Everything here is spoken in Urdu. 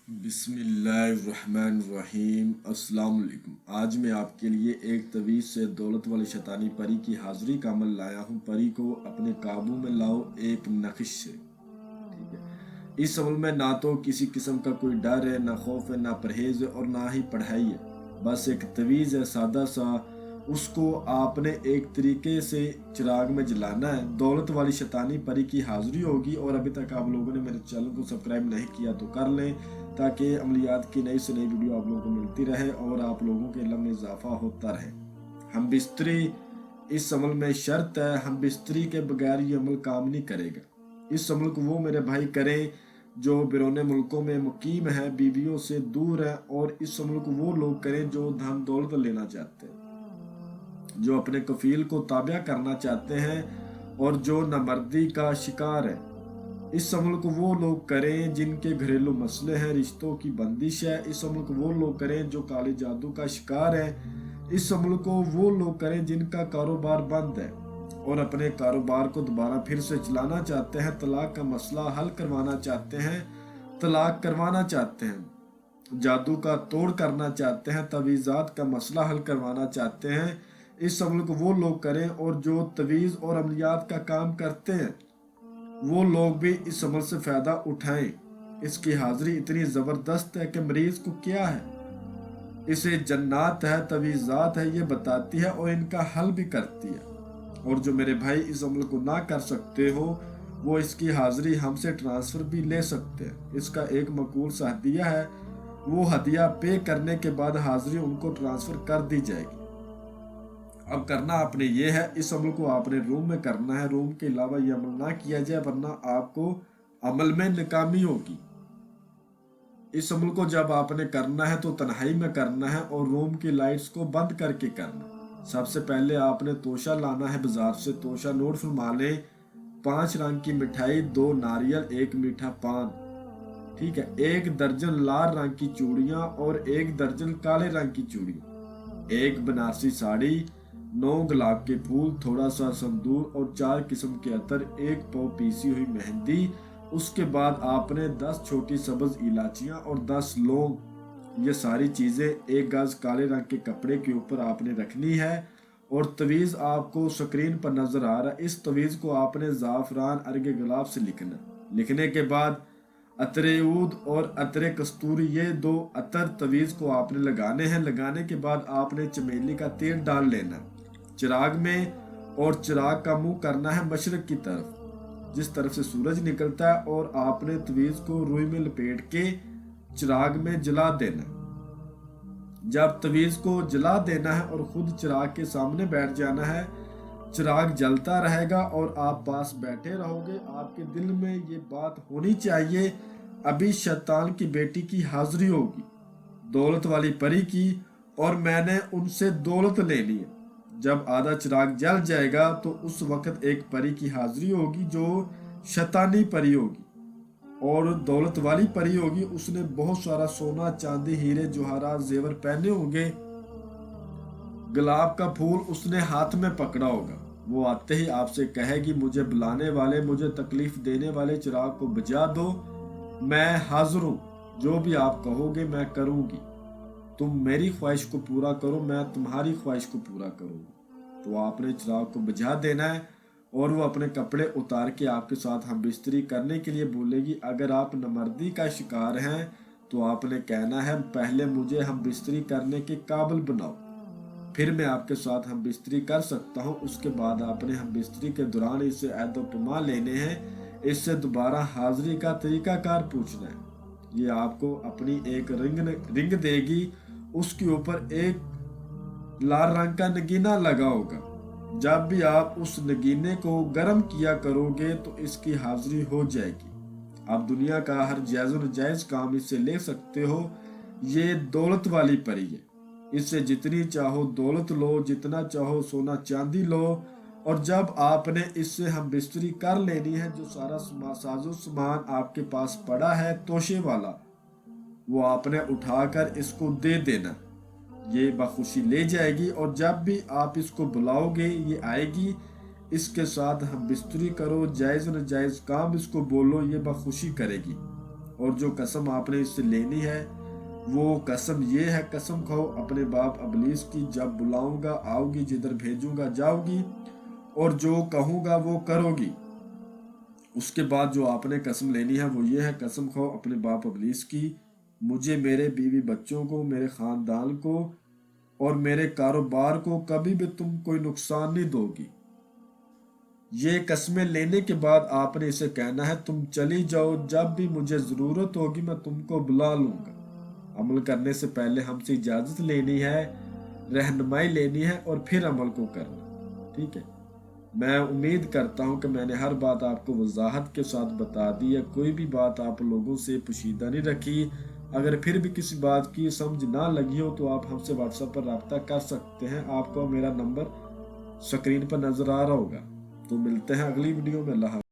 بسم اللہ الرحمن الرحیم۔ السلام علیکم۔ آج میں آپ کے لیے ایک طویل سے دولت والی شیطانی پری کی حاضری کا عمل لایا ہوں۔ پری کو اپنے قابو میں لاؤ ایک نقش سے۔ ٹھیک ہے، اس عمل میں نہ تو کسی قسم کا کوئی ڈر ہے، نہ خوف ہے، نہ پرہیز ہے اور نہ ہی پڑھائی ہے، بس ایک طویز ہے سادہ سا۔ اس کو آپ نے ایک طریقے سے چراغ میں جلانا ہے۔ دولت والی شیطانی پری کی حاضری ہوگی، اور ابھی تک آپ لوگوں نے میرے چینل کو سبسکرائب نہیں کیا تو کر لیں، تاکہ عملیات کی نئی سے نئی ویڈیو آپ لوگوں کو ملتی رہے اور آپ لوگوں کے علم میں اضافہ ہوتا رہے۔ ہم بستری اس عمل میں شرط ہے، ہم بستری کے بغیر یہ عمل کام نہیں کرے گا۔ اس عمل کو وہ میرے بھائی کریں جو بیرون ملکوں میں مقیم ہیں، بیویوں سے دور ہیں، اور اس عمل کو وہ لوگ کریں جو دھن دولت لینا چاہتے ہیں، جو اپنے کفیل کو تابع کرنا چاہتے ہیں اور جو نامردی کا شکار ہے۔ اس عمل کو وہ لوگ کریں جن کے گھریلو مسئلے ہیں، رشتوں کی بندش ہے۔ اس عمل کو وہ لوگ کریں جو کالے جادو کا شکار ہیں۔ اس عمل کو وہ لوگ کریں جن کا کاروبار بند ہے اور اپنے کاروبار کو دوبارہ پھر سے چلانا چاہتے ہیں، طلاق کا مسئلہ حل کروانا چاہتے ہیں، طلاق کروانا چاہتے ہیں، جادو کا توڑ کرنا چاہتے ہیں، تعویذات کا مسئلہ حل کروانا چاہتے ہیں۔ اس عمل کو وہ لوگ کریں، اور جو تعویذ اور عملیات کا کام کرتے ہیں وہ لوگ بھی اس عمل سے فائدہ اٹھائیں۔ اس کی حاضری اتنی زبردست ہے کہ مریض کو کیا ہے، اسے جنات ہے، تعویذات ہے، یہ بتاتی ہے اور ان کا حل بھی کرتی ہے۔ اور جو میرے بھائی اس عمل کو نہ کر سکتے ہو، وہ اس کی حاضری ہم سے ٹرانسفر بھی لے سکتے ہیں۔ اس کا ایک معقول سا ہدیہ ہے، وہ ہدیہ پے کرنے کے بعد حاضری ان کو ٹرانسفر کر دی جائے گی۔ اب کرنا آپ نے یہ ہے، اس عمل کو آپ نے روم میں کرنا ہے، روم کے علاوہ یہ عمل نہ کیا جائے، ورنہ آپ کو عمل میں ناکامی ہوگی۔ اس عمل کو جب آپ نے کرنا ہے تو تنہائی میں کرنا ہے اور روم کی لائٹس کو بند کر کے کرنا ہے۔ سب سے پہلے آپ نے توشہ لانا ہے بازار سے۔ توشہ نوٹ فرما لیں، 5 رنگ کی مٹھائی، 2 ناریل، 1 میٹھا پان، ٹھیک ہے، 1 درجن لال رنگ کی چوڑیاں اور 1 درجن کالے رنگ کی چوڑیاں، 1 بنارسی ساڑی، 9 گلاب کے پھول، تھوڑا سا سندور اور 4 قسم کے عطر، 1 پاؤ پیسی ہوئی مہندی۔ اس کے بعد آپ نے 10 چھوٹی سبز الائچیاں اور 10 لونگ، یہ ساری چیزیں 1 گز کالے رنگ کے کپڑے کے اوپر آپ نے رکھنی ہے، اور تعویذ آپ کو سکرین پر نظر آ رہا ہے۔ اس تعویذ کو آپ نے زعفران ارگ گلاب سے لکھنا۔ لکھنے کے بعد عطر عود اور عطر کستوری، یہ 2 عطر تعویذ کو آپ نے لگانے ہیں۔ لگانے کے بعد آپ نے چمیلی کا تیل ڈال لینا چراغ میں، اور چراغ کا منہ کرنا ہے مشرق کی طرف، جس طرف سے سورج نکلتا ہے، اور آپ نے تعویذ کو روئی میں لپیٹ کے چراغ میں جلا دینا۔ جب تعویذ کو جلا دینا ہے اور خود چراغ کے سامنے بیٹھ جانا ہے، چراغ جلتا رہے گا اور آپ پاس بیٹھے رہو گے۔ آپ کے دل میں یہ بات ہونی چاہیے، ابھی شیطان کی بیٹی کی حاضری ہوگی، دولت والی پری کی، اور میں نے ان سے دولت لینی ہے۔ جب آدھا چراغ جل جائے گا تو اس وقت ایک پری کی حاضری ہوگی جو شیطانی پری ہوگی اور دولت والی پری ہوگی۔ اس نے بہت سارا سونا، چاندی، ہیرے جواہرات، زیور پہنے ہوں گے۔ گلاب کا پھول اس نے ہاتھ میں پکڑا ہوگا۔ وہ آتے ہی آپ سے کہے گی، مجھے بلانے والے، مجھے تکلیف دینے والے چراغ کو بجھا دو، میں حاضر ہوں، جو بھی آپ کہو گے میں کروں گی، تم میری خواہش کو پورا کرو، میں تمہاری خواہش کو پورا کروں گی۔ تو آپ نے چراغ کو بجھا دینا ہے، اور وہ اپنے کپڑے اتار کے آپ کے ساتھ ہم بستری کرنے کے لیے بولے گی۔ اگر آپ نامردی کا شکار ہیں تو آپ نے کہنا ہے، پہلے مجھے ہم بستری کرنے کے قابل بناؤ، پھر میں آپ کے ساتھ ہم بستری کر سکتا ہوں۔ اس کے بعد آپ نے ہم بستری کے دوران اس سے عہد و پیمان لینے ہیں، اس سے دوبارہ حاضری کا طریقہ کار پوچھنا ہے۔ یہ آپ کو اپنی ایک رنگ دے گی، اس کے اوپر ایک لال رنگ کا نگینہ لگا ہوگا۔ جب بھی آپ اس نگینے کو گرم کیا کرو گے تو اس کی حاضری ہو جائے گی۔ آپ دنیا کا ہر جائز و ناجائز کام اس سے لے سکتے ہو۔ یہ دولت والی پری ہے، اس سے جتنی چاہو دولت لو، جتنا چاہو سونا چاندی لو، اور جب آپ نے اس سے ہم بستری کر لینی ہے، جو سارا ساز و سامان آپ کے پاس پڑا ہے توشے والا، وہ آپ نے اٹھا کر اس کو دے دینا، یہ بخوشی لے جائے گی، اور جب بھی آپ اس کو بلاؤ گے یہ آئے گی، اس کے ساتھ ہم بستری کرو، جائز و ناجائز کام اس کو بولو، یہ بخوشی کرے گی۔ اور جو قسم آپ نے اس سے لینی ہے وہ قسم یہ ہے، قسم کھاؤ اپنے باپ ابلیس کی، جب بلاؤں گا آؤ گی، جدھر بھیجوں گا جاؤ گی، اور جو کہوں گا وہ کرو گی۔ اس کے بعد جو آپ نے قسم لینی ہے وہ یہ ہے، قسم کھاؤ اپنے باپ ابلیس کی، مجھے، میرے بیوی بچوں کو، میرے خاندان کو اور میرے کاروبار کو کبھی بھی تم کوئی نقصان نہیں دو گی۔ یہ قسمیں لینے کے بعد آپ نے اسے کہنا ہے تم چلی جاؤ، جب بھی مجھے ضرورت ہوگی میں تم کو بلا لوں گا۔ عمل کرنے سے پہلے ہم سے اجازت لینی ہے، رہنمائی لینی ہے اور پھر عمل کو کرنا، ٹھیک ہے۔ میں امید کرتا ہوں کہ میں نے ہر بات آپ کو وضاحت کے ساتھ بتا دی ہے، کوئی بھی بات آپ لوگوں سے پوشیدہ نہیں رکھی۔ اگر پھر بھی کسی بات کی سمجھ نہ لگی ہو تو آپ ہم سے واٹس ایپ پر رابطہ کر سکتے ہیں، آپ کو میرا نمبر سکرین پر نظر آ رہا ہوگا۔ تو ملتے ہیں اگلی ویڈیو میں، اللہ حافظ۔